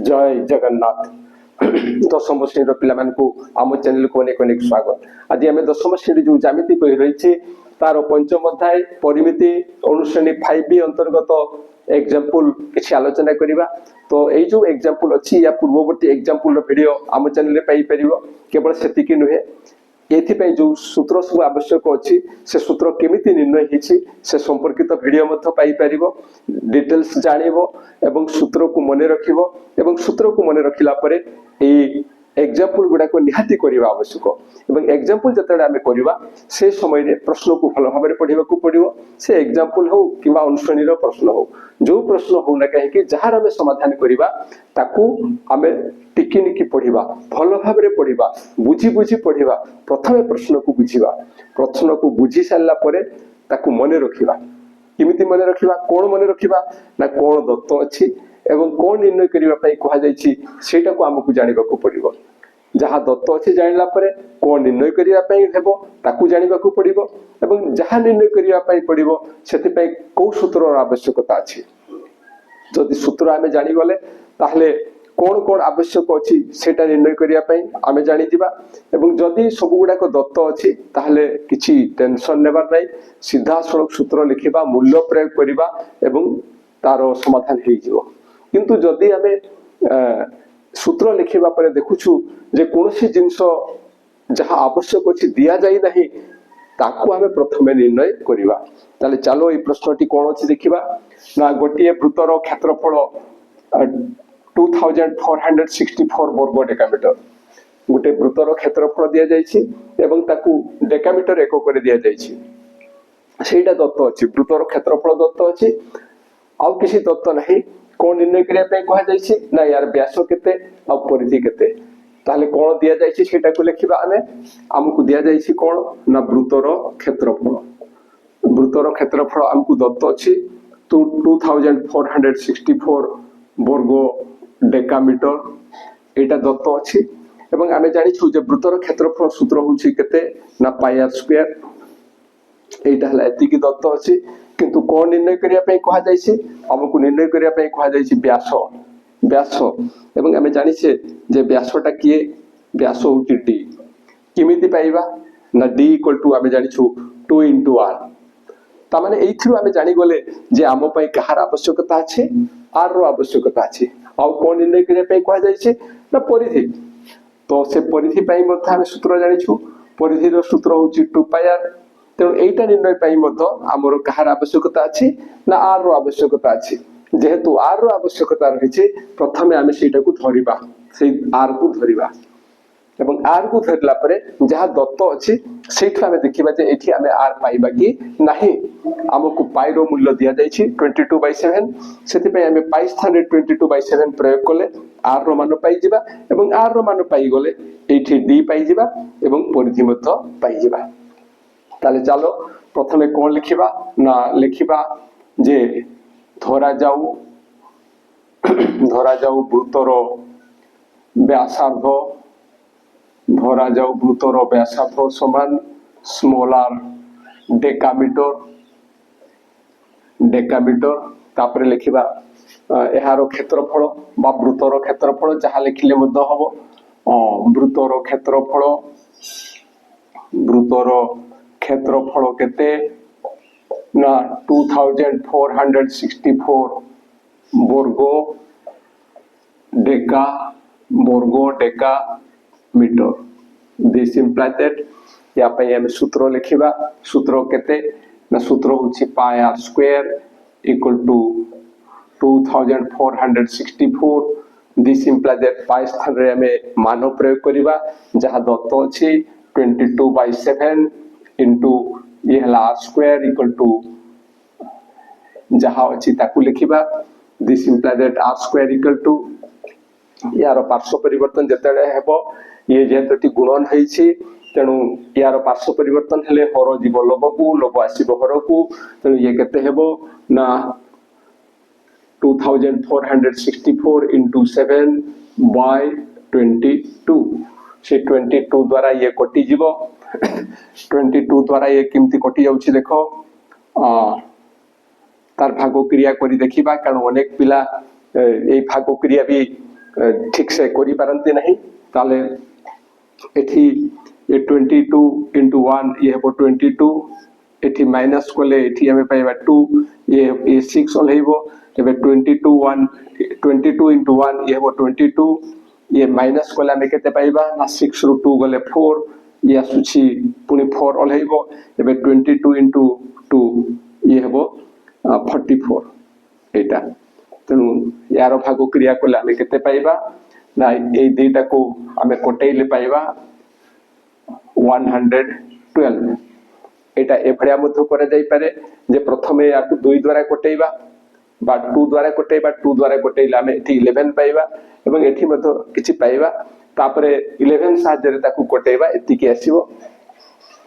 जय जगन्नाथ दशम श्रेणी पिला आम चैनल को अनेक अनेक स्वागत। आज आम दशम श्रेणी जो जामिति बही रही तार पंचम अध्याय परिमिति अनुश्रेणी 5B अंतर्गत एग्जाम्पल किसी आलोचना करवा। तो यही जो एग्जाम्पल अच्छी या पूर्ववर्ती एग्जाम्पल वीडियो आम चैनल पाइपर केवल से नुहे ये जो सूत्र सब आवश्यक अच्छी से सूत्र केमिति निर्णय होती से संपर्कित वीडियो पाइपर डिटेल्स जान सूत्र को मन रख सूत्र को मन रखला एग्जाम्पल गुड़ाक निहाती करवा आवश्यक। एग्जाम्पल जिते आम करवा से समय प्रश्न को भल भाव पढ़ा पड़ो से एग्जाम्पल हो कि अनुश्रेणी प्रश्न हो जो प्रश्न हो ना कहीं जार आम समाधान करवा ताकू आम टिकिनिकी पढ़ा भल भाव पढ़ा बुझी बुझी पढ़ा प्रथम प्रश्न को बुझा प्रश्न को बुझी सारापर ताकू मन रखा किमिति मन रखा कौन मन रखा ना कौन दत्त अच्छी एवं कौन निर्णय करने कहुटा को आमको जानवा पड़ो जहाँ दत्त अच्छे जानला कौन निर्णय करने जानवा पड़ो जहाँ निर्णय करने पड़ो से कौ सूत्र आवश्यकता अच्छी जदि सूत्र आम जानीगले ताहले कौन कौन आवश्यक अच्छी सेटा निर्णय करने आम जानीजा जदि सब गुड़ाक दत्त अच्छी ताहले किसी टेंशन नेबार नहीं सीधा सड़क सूत्र लिखा मूल्य प्रयोग करवा तार समाधान हो किंतु जदि आम सूत्र लिखा पर देखुछु जे कौन सी जिनस जहाँ आवश्यक अच्छी दि जाए ना ताकू आम प्रथम निर्णय करवा। ताले चलो ये प्रश्नटी कौन अच्छी देखा ना गोटे वृत्तर क्षेत्रफल 2464 वर्ग डेकामीटर गोटे वृत्तर क्षेत्रफल दि जाती डेकामीटर एकक दि जाटा दत्त अच्छी वृत्तर क्षेत्रफल दत्त अच्छी आउ किसी दत्त नहीं कौन निर्णय करने कहुई ना यार व्यास केते आ परिधि केते ताले कौन दि जाटा को लिखा आम आमको दि जाए कौन ना वृत्तर क्षेत्रफल आमको दत्त अच्छी 2464 वर्ग डेकामीटर एटा दत्त अच्छी आम जाचु वृत्तर क्षेत्रफल सूत्र हूँ ना पाई आर स्क्वायर एटा एति दत्त अच्छी किंतु कौन निर्णय करने कहुई आमको निर्णय करने कहुई व्यास व्यास आम जाचे जे व्यासटा किए व्यास हूँ डी किमिति पाइबा ना डी इक्वल टू आम जाचु 2 into r तामाने एइथिरु आम जानीगले जे आम पई कहार आवश्यकता अच्छे आर रो आवश्यकता अच्छे आ कौन निर्णय करने कहुई ना परिधि तो से परिधि पाई आम सूत्र जाचु परिधि सूत्र हूँ 2 pi r तेणु यहीटा निर्णय आमर कहार आवश्यकता अच्छी ना आर रो आवश्यकता अच्छी जेहेतु आर रो आवश्यकता रही प्रथम आम से धरवा से आर को धरवा आर को धरला जहाँ दत्त अच्छी से आम देखा ये आम आर पाइबा कि नहीं आमको पाई रो मूल्य दि जाए 22/7 से आम पाई स्थान 22/7 प्रयोग कले आर रो मान पाइबा आर रो मान पाईगले ये डी पाइबा परिधि पाइबा। ताले चलो प्रथमे कौन लिखिबा ना लिखिबा जे धरा जाऊ वृत्तर व्यासार्ध धरा जाऊ वृत्तर व्यासार्ध समान स्मॉल आर डेकामीटर तापर लिखिबा एहार क्षेत्रफल बा वृत्तर क्षेत्रफल जहाँ लिखिले मध्य हबो वृत्तर क्षेत्रफल केते ना 2464 वर्ग decametre this implies that या पे हम सूत्र लिखिबा सूत्र केते ना सूत्र होछि pi r square equal to 2464 this implies that pi स्थान रे हमें मान प्रयोग करबा जहाँ दत्त अछि 22/7 इंटू ये आर स्क्वायर इक्वल टू जहाँ अच्छी ताकू लिखा this implies that R square equal to यार पार्श्व परिवर्तन जिते हेबो ये जेहेतु गुणन होइछि तेणु यार पार्श्व परिवर्तन हेले हर जीव लोभ को लोभ आसीबो हर को तेणु ये केते हेबो ना 2464 into 7 by 22 से 22 द्वारा ये कटि जीवो 22 द्वारा ये किमती कटि जाउछि देखो तार भाग क्रिया करी देखिबा कारण अनेक पिला ए भाग क्रिया भी ठीक से करि पारंती नहीं ताले एठी ये 22 into 1 ये हेबो 22 एठी माइनस कोले एठी हमें पाइबा 2 ये 6 ओलेइबो एबे 22 into 1 ये हेबो 22 ये माइनस कोले हमें केते पाइबा ना 6 ରୁ 2 गले 4 ये आसुछि पुनी 4 ओलेइबो एबे 22 into 2 ये हेबो 44 एटा तेनु यार भाग क्रिया कोले हमें केते पाइबा ना ए दुईटा को हमें कोटेइले पाइबा 112 एटा एभड़िया मध्य करा जाई पारे जे प्रथमे याकु 2 द्वारा कोटेइबा बा 2 द्वारा कोटेइबा 2 द्वारा कोटेइला हमें एठी 11 पाइबा एवं एठी मध्य किछि पाइबा तापरे 11 साहाय्य ताकू कोटेइबा एति के आसीबो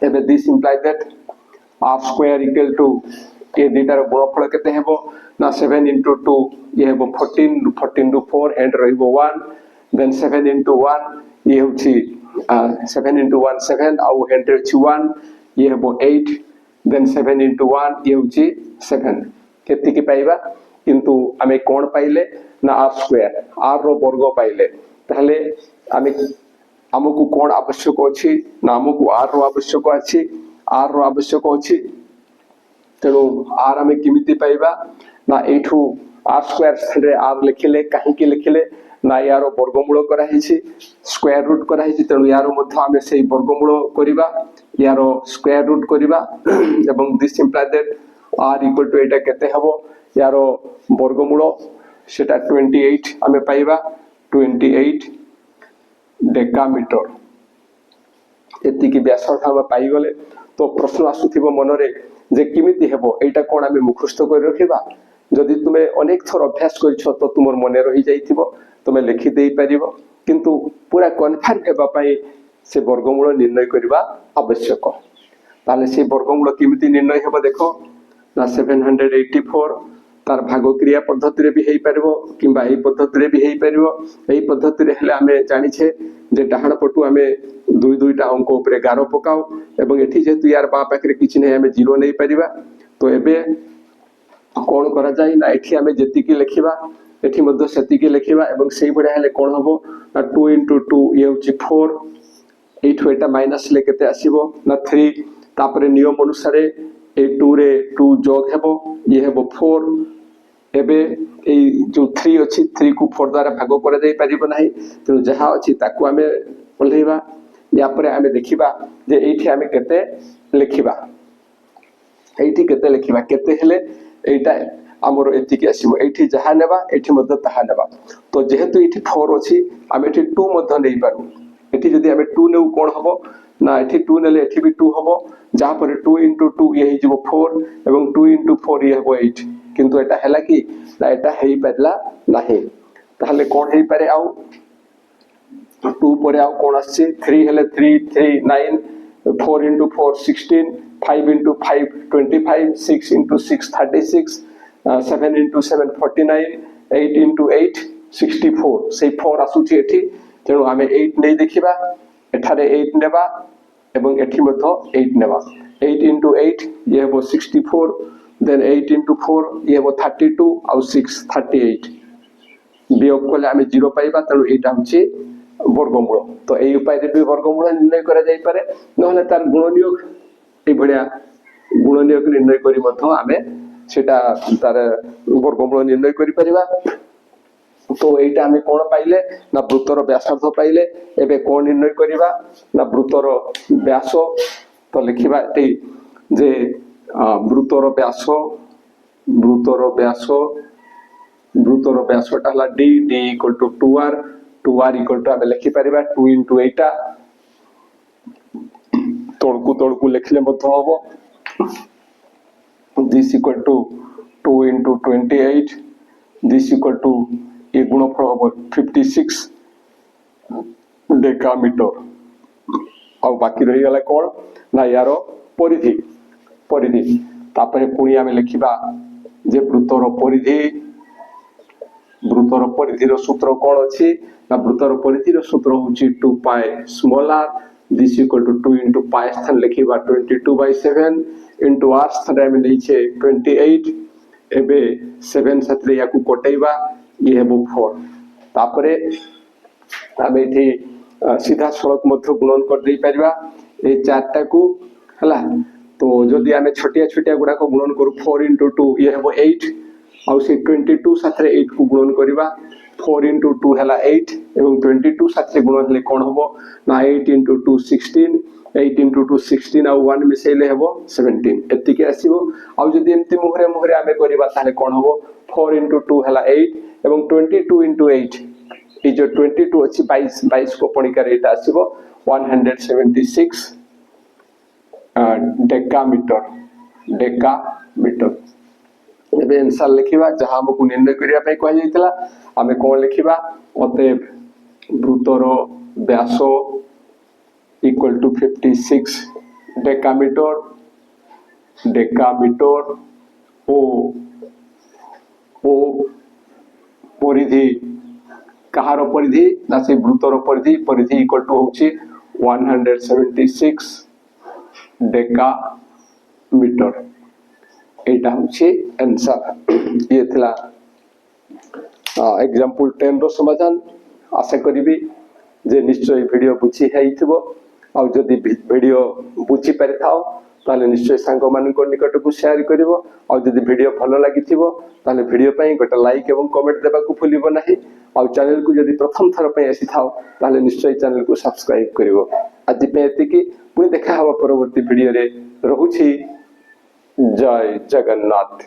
एबे this imply that r square equal to ए दुईटार गुणफल केते हेबो ना 7 into 2 ये हेबो 14 ରୁ 4 एंड रहिबो 1 then 7 into 1 ये होछि 7 into 1 7 आउ एंड होछि 1 ये हेबो 8 then 7 into 1 ये होछि 7 केति के पाइबा किंतु हमें कोन पाइले ना r स्क्वायर r रो वर्ग पाइले ताहले हमें हमकु कोन आवश्यक अछि ना हमकु r रो आवश्यक अछि r रो आवश्यक अछि तेणु r हमें किमिति पाइबा ना एठू r स्क्वायर रे r लिखिले काहे के लिखिले ना यारो वर्गमूल करा हिछि स्क्वायर रूट करा हिछि तेणु यारो मध्य हमें सेही वर्गमूल करिबा यारो स्क्वायर रूट करिबा एवं this imply that r equal to एटा केते हबो यारो वर्गमूल सेटा 28 हमें पाइबा 28 डेकामीटर एति की व्यासार्थ हम पाई गले तो प्रश्न आसुथिबो मनरे जे किमिति हेबो एटा कोन हमें मुखस्थ कर रखिबा जदि तुमे अनेक थर अभ्यास करिछो तो तुमर मने रहि जाइथिबो तुमे लिखि देई परिबो किंतु पूरा कन्फर्म हेबा पई से वर्गमूल निर्णय करबा आवश्यक ताले से वर्गमूल किमिति निर्णय हेबो देखो ना 784 तार भाग क्रिया पद्धति रे भी हेई परिबो किबा एई पद्धति रे भी हेई परिबो एई पद्धति रे हेले हमें जानि छे जे डाहण पटु हमें दुई दुईटा अंक ऊपर 11 पकाओ एवं एठी जेतु यार बा पाखरे किछि नै हमें 0 नै परिबा तो एबे कोन करा जाय ना एठी हमें जेति की लिखिबा एठी मध्ये सेति की लिखिबा एवं सेही बडा हेले कोन हबो ना 2 into 2 ये होछि 4 एठु एटा माइनस ले केते आसीबो ना 3 तापरे नियम अनुसार ए 2 रे 2 जोग हेबो ये हेबो 4 एबे ए जो 3 अछि 3 को 4 द्वारा भाग करा जाय परिबो नाही तो जहा अछि ताकू हमें ओल्हेबा या परे हमें देखिबा जे एठी हमें केते लिखिबा एठी केते लिखिबा केते हेले एटा हमरो एति के आसीबो एठी जहा नेबा एठी मध्ये तहा नेबा तो जेहेतु एठी 4 अछि हम एठी 2 मध्ये नै पारु एठी जदी हमें 2 नेउ कोन हबो ना एठी 2 नेले एठी भी 2 हबो जहा पर 2 into 2 ये हि जबो 4 एवं 2 into 4 ये हबो 8 किंतु एटा हैला कि ना एटा हेई परला नाही ताहले कोन हेई पारे आउ 2 परे आउ कोन आछि 3 हेले 3 3 9 4 into 4 16 5 into 5 25 6 into 6 36 7 into 7 49 8 into 8 64 से 4 आसुछि एठी तेणु हमें 8 नै देखिबा एठारे 8 नेबा एवं एठी मध्य 8 नेबा 8 into 8 ये हेबो 64 then 8 into 4 ये हेबो 32 और 6 38 वियोग कोले हमें 0 पाइबा तेणु एटा होछि वर्गमूल तो एई उपाय रे भी वर्गमूल निर्णय करा जाई पारे नहले तार गुणनियोग ए भडिया गुणनियोग निर्णय करी मध्य हमें सेटा तार वर्गमूल निर्णय करि परिबा तो एटा हमें कोन पाइले ना वृत्तर व्यासार्ध पाइले एबे कोन निर्णय करिबा ना वृत्तर व्यास तो लिखिबा एटी जे वृत्तर व्यासटा हला d equal to 2r 2r equal to हमें लिखि परिबा 2 into 8 तोड़कू लिखले मध्य हबो this equal to 2 into 28 this equal to ये गुणफल हबो 56 डेकामीटर और बाकी रही गला कोन ना यारो परिधि तापरे पुणी हमें लिखिबा जे वृत्तर परिधिर सूत्र कोन अछि ना वृत्तर परिधिर सूत्र होछि 2 pi small r this equal to 2 into pi स्थान लिखिबा 22/7 into r स्थान में दैछे 28 एबे 7 साथरे याकू कोटैबा ये हेबो 4 तापरे आम ये सीधा सड़क मध्य गुणन कर दे परिबा ए चारटा को हला। तो जदि आम छोटिया छोटिया गुड़ाक गुणन करू 4 into 2 ये हम 8 आउ से 22 साथ 8 को गुणन करवा 4 into 2 है 8 एवं 22 साथ गुणन हेले कौन हम ना 8 into 2 16 8 into 2 16 आउ 1 मिसेले हम 17 एति के आसीबो। आउ जदि एमती मुहरे मुहरे आमे करबा ताले कौन हम 4 into 2 है 8 एवं 22 into 8 ये जो 22 अच्छी 22 को पणिका रेट आसीबो 176 डेकामीटर। एबे आंसर लिखिबा जहां हमकु निर्णय करिया पई कहै जायतिला आमे कोन लिखिबा अतएव वृत्तर व्यास इक्वल टू 56 डेकामीटर ओ परिधि कहार परिधि ना से वृत्तर परिधि इक्वल टू होची 176 डेकामीटर। एटा होची आंसर। ये थिला एग्जांपल 10 रो समाधान। आशा करिबी जे निश्चय वीडियो बुझी हेइथिबो आ जदि वीडियो बुझी पारि थाओ ताले निश्चय सांग मान को निकट को शेयर करिवो आ जदि वीडियो भलो लागिथिबो ताले वीडियो पई गोटे लाइक एवं कमेंट देबा को भूलिबो नाही। आ चैनल को जदि प्रथम थर पई आसी थाओ ताले निश्चय चैनल को सब्सक्राइब करिवो। आज पे एतिकी पुणी देखा हवा परवर्ती वीडियो रे। रहुछि जय जगन्नाथ।